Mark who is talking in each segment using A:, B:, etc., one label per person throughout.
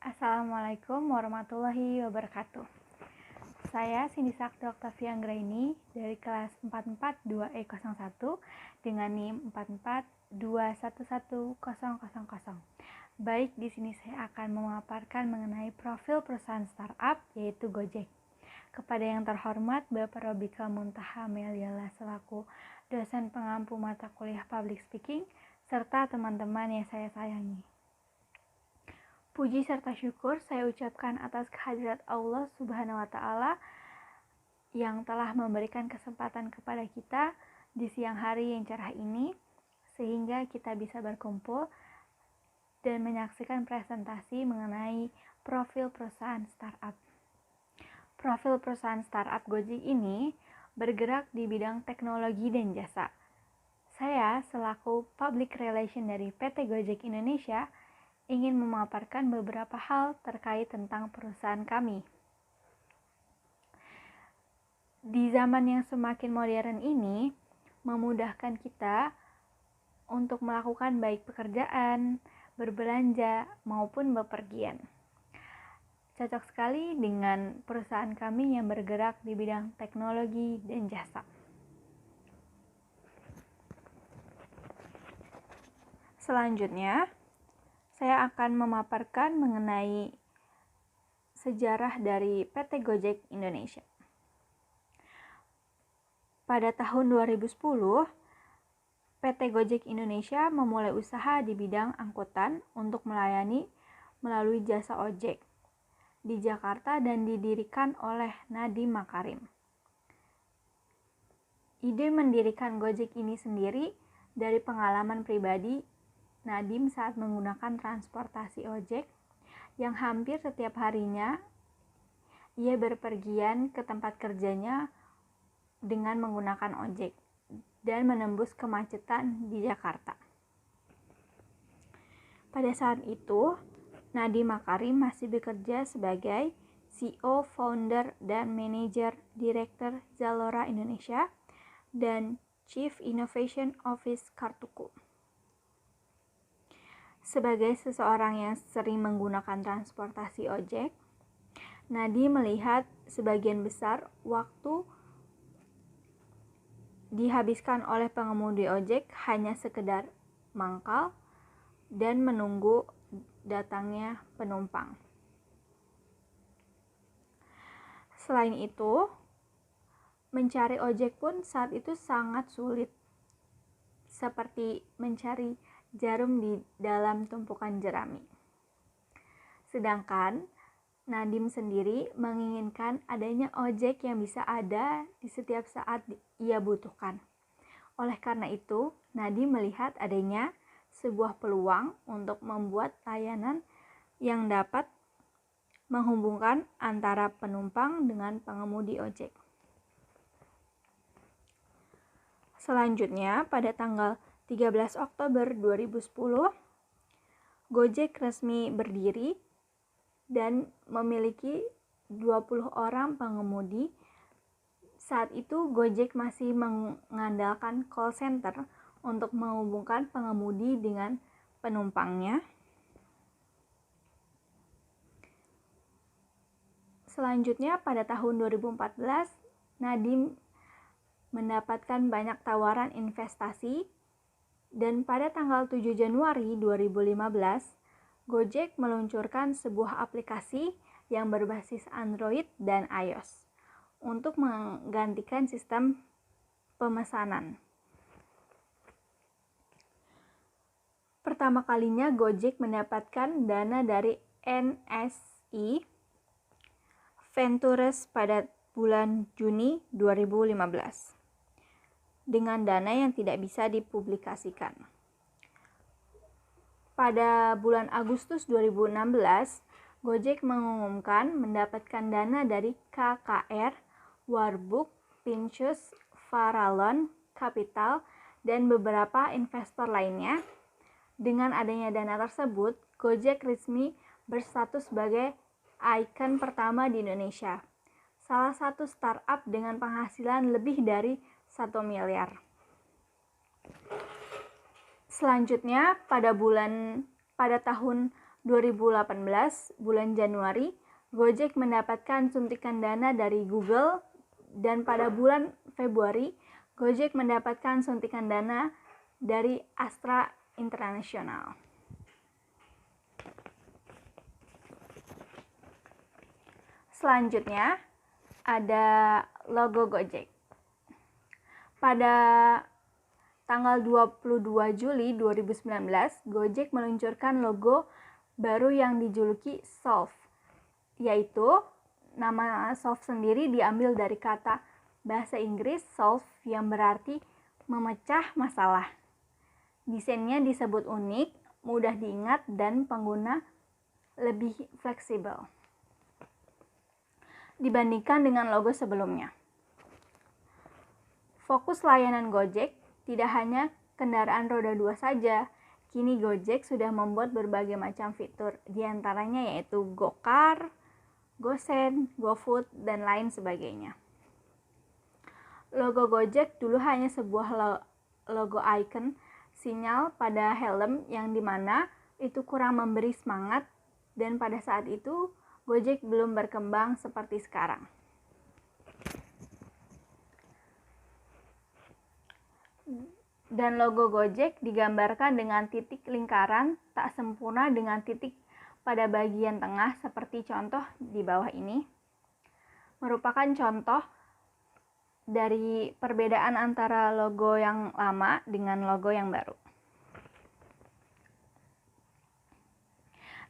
A: Assalamualaikum warahmatullahi wabarakatuh. Saya Cindy Sakti Octavia Anggraini dari kelas 442E01 dengan NIM 442111000. Baik, di sini saya akan memaparkan mengenai profil perusahaan startup yaitu Gojek. Kepada yang terhormat Bapak Robika Muntaha Meliala selaku dosen pengampu mata kuliah Public Speaking serta teman-teman yang saya sayangi. Puji serta syukur saya ucapkan atas kehadirat Allah Subhanahu wa Ta'ala yang telah memberikan kesempatan kepada kita di siang hari yang cerah ini, sehingga kita bisa berkumpul dan menyaksikan presentasi mengenai profil perusahaan startup. Profil perusahaan startup Gojek ini bergerak di bidang teknologi dan jasa. Saya selaku Public Relation dari PT Gojek Indonesia ingin memaparkan beberapa hal terkait tentang perusahaan kami. Di zaman yang semakin modern ini, memudahkan kita untuk melakukan baik pekerjaan, berbelanja, maupun bepergian. Cocok sekali dengan perusahaan kami yang bergerak di bidang teknologi dan jasa. Selanjutnya, saya akan memaparkan mengenai sejarah dari PT Gojek Indonesia. Pada tahun 2010, PT Gojek Indonesia memulai usaha di bidang angkutan untuk melayani melalui jasa ojek di Jakarta dan didirikan oleh Nadiem Makarim. Ide mendirikan Gojek ini sendiri dari pengalaman pribadi Nadiem saat menggunakan transportasi ojek yang hampir setiap harinya ia berpergian ke tempat kerjanya dengan menggunakan ojek dan menembus kemacetan di Jakarta. Pada saat itu, Nadiem Makarim masih bekerja sebagai CEO, founder, dan manajer direktur Zalora Indonesia dan Chief Innovation Office Kartuku. Sebagai seseorang yang sering menggunakan transportasi ojek, Nadiem melihat sebagian besar waktu dihabiskan oleh pengemudi ojek hanya sekedar mangkal dan menunggu datangnya penumpang. Selain itu, mencari ojek pun saat itu sangat sulit, seperti mencari jarum di dalam tumpukan jerami. Sedangkan Nadiem sendiri menginginkan adanya ojek yang bisa ada di setiap saat ia butuhkan. Oleh karena itu, Nadiem melihat adanya sebuah peluang untuk membuat layanan yang dapat menghubungkan antara penumpang dengan pengemudi ojek. Selanjutnya, pada tanggal 13 Oktober 2010, Gojek resmi berdiri dan memiliki 20 orang pengemudi. Saat itu Gojek masih mengandalkan call center untuk menghubungkan pengemudi dengan penumpangnya. Selanjutnya pada tahun 2014, Nadiem mendapatkan banyak tawaran investasi. Dan pada tanggal 7 Januari 2015, Gojek meluncurkan sebuah aplikasi yang berbasis Android dan iOS untuk menggantikan sistem pemesanan. Pertama kalinya Gojek mendapatkan dana dari NSI Ventures pada bulan Juni 2015. Dengan dana yang tidak bisa dipublikasikan. Pada bulan Agustus 2016, Gojek mengumumkan mendapatkan dana dari KKR, Warburg, Pincus, Farallon Capital, dan beberapa investor lainnya. Dengan adanya dana tersebut, Gojek resmi berstatus sebagai ikon pertama di Indonesia. Salah satu startup dengan penghasilan lebih dari 1 miliar. Selanjutnya pada tahun 2018, bulan Januari, Gojek mendapatkan suntikan dana dari Google, dan pada bulan Februari, Gojek mendapatkan suntikan dana dari Astra International. Selanjutnya, ada logo Gojek. Pada tanggal 22 Juli 2019, Gojek meluncurkan logo baru yang dijuluki Solve, yaitu nama Solve sendiri diambil dari kata bahasa Inggris solve yang berarti memecah masalah. Desainnya disebut unik, mudah diingat, dan pengguna lebih fleksibel dibandingkan dengan logo sebelumnya. Fokus layanan Gojek tidak hanya kendaraan roda 2 saja. Kini Gojek sudah membuat berbagai macam fitur, diantaranya yaitu GoCar, GoSend, GoFood, dan lain sebagainya. Logo Gojek dulu hanya sebuah logo icon sinyal pada helm yang dimana itu kurang memberi semangat, dan pada saat itu Gojek belum berkembang seperti sekarang. Dan logo Gojek digambarkan dengan titik lingkaran tak sempurna dengan titik pada bagian tengah seperti contoh di bawah ini. Merupakan contoh dari perbedaan antara logo yang lama dengan logo yang baru.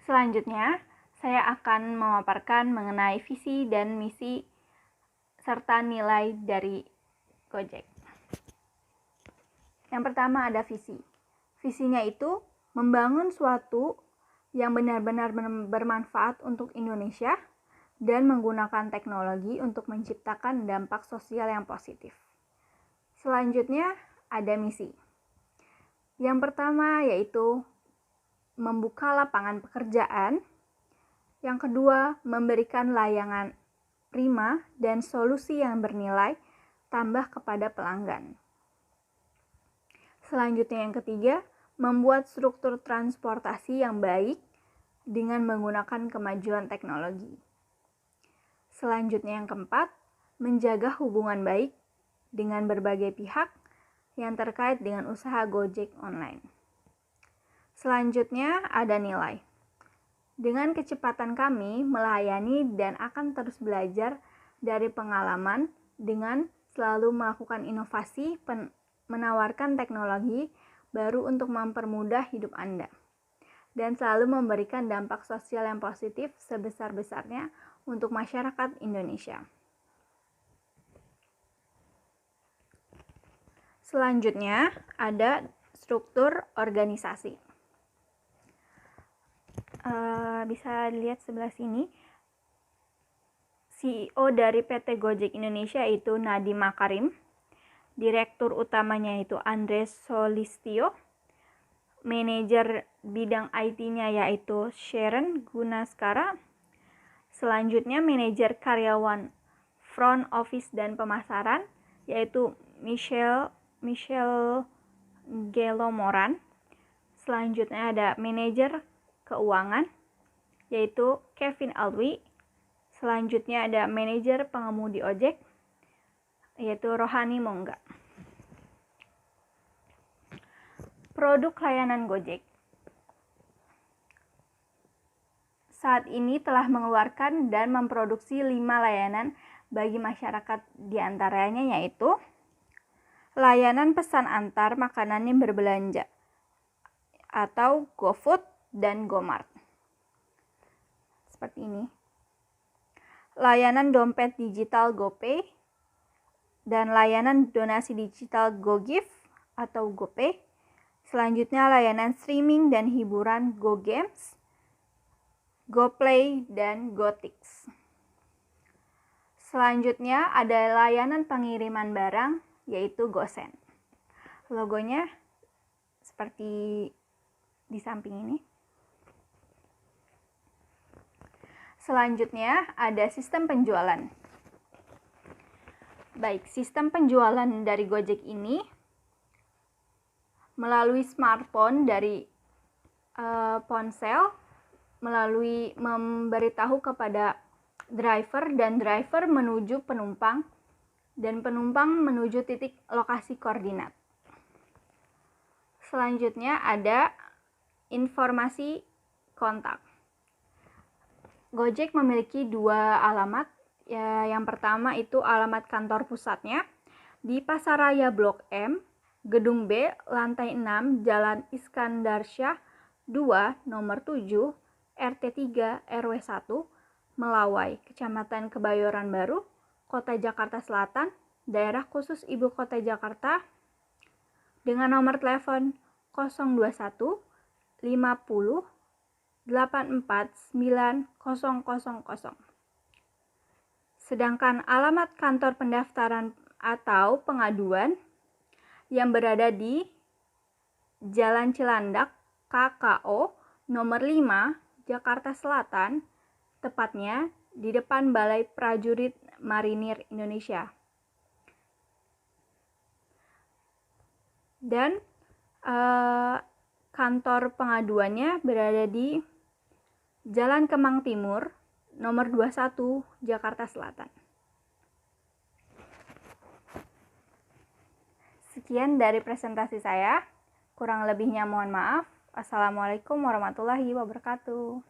A: Selanjutnya, saya akan memaparkan mengenai visi dan misi serta nilai dari Gojek. Yang pertama ada visi. Visinya itu membangun suatu yang benar-benar bermanfaat untuk Indonesia dan menggunakan teknologi untuk menciptakan dampak sosial yang positif. Selanjutnya ada misi. Yang pertama yaitu membuka lapangan pekerjaan. Yang kedua, memberikan layanan prima dan solusi yang bernilai tambah kepada pelanggan. Selanjutnya yang ketiga, membuat struktur transportasi yang baik dengan menggunakan kemajuan teknologi. Selanjutnya yang keempat, menjaga hubungan baik dengan berbagai pihak yang terkait dengan usaha Gojek online. Selanjutnya ada nilai. Dengan kecepatan kami melayani dan akan terus belajar dari pengalaman dengan selalu melakukan inovasi, menawarkan teknologi baru untuk mempermudah hidup Anda, dan selalu memberikan dampak sosial yang positif sebesar-besarnya untuk masyarakat Indonesia. Selanjutnya ada struktur organisasi. Bisa dilihat sebelah sini. CEO dari PT Gojek Indonesia itu Nadiem Makarim. Direktur utamanya itu Andres Solistio. Manajer bidang IT-nya yaitu Sharon Gunaskara. Selanjutnya manajer karyawan front office dan pemasaran yaitu Michelle Gelomoran. Selanjutnya ada manajer keuangan yaitu Kevin Alwi. Selanjutnya ada manajer pengemudi ojek yaitu Rohani Mongga. Produk layanan Gojek saat ini telah mengeluarkan dan memproduksi 5 layanan bagi masyarakat, diantaranya yaitu layanan pesan antar makanan yang berbelanja atau GoFood dan GoMart. Seperti ini. Layanan dompet digital GoPay dan layanan donasi digital GoGive atau GoPay. Selanjutnya layanan streaming dan hiburan GoGames, GoPlay, dan GoTix. Selanjutnya ada layanan pengiriman barang yaitu GoSend. Logonya seperti di samping ini. Selanjutnya ada sistem penjualan. Baik, sistem penjualan dari Gojek ini melalui smartphone dari ponsel melalui memberitahu kepada driver, dan driver menuju penumpang, dan penumpang menuju titik lokasi koordinat. Selanjutnya ada informasi kontak. Gojek memiliki 2 alamat. Ya, yang pertama itu alamat kantor pusatnya di Pasaraya Blok M, Gedung B, lantai 6, Jalan Iskandar Syah 2, nomor 7, RT 3, RW 1, Melawai, Kecamatan Kebayoran Baru, Kota Jakarta Selatan, Daerah Khusus Ibu Kota Jakarta, dengan nomor telepon 021 50 84 9000. Sedangkan alamat kantor pendaftaran atau pengaduan yang berada di Jalan Cilandak, KKO, nomor 5, Jakarta Selatan, tepatnya di depan Balai Prajurit Marinir Indonesia. Dan kantor pengaduannya berada di Jalan Kemang Timur, nomor 21, Jakarta Selatan. Sekian dari presentasi saya. Kurang lebihnya mohon maaf. Assalamualaikum warahmatullahi wabarakatuh.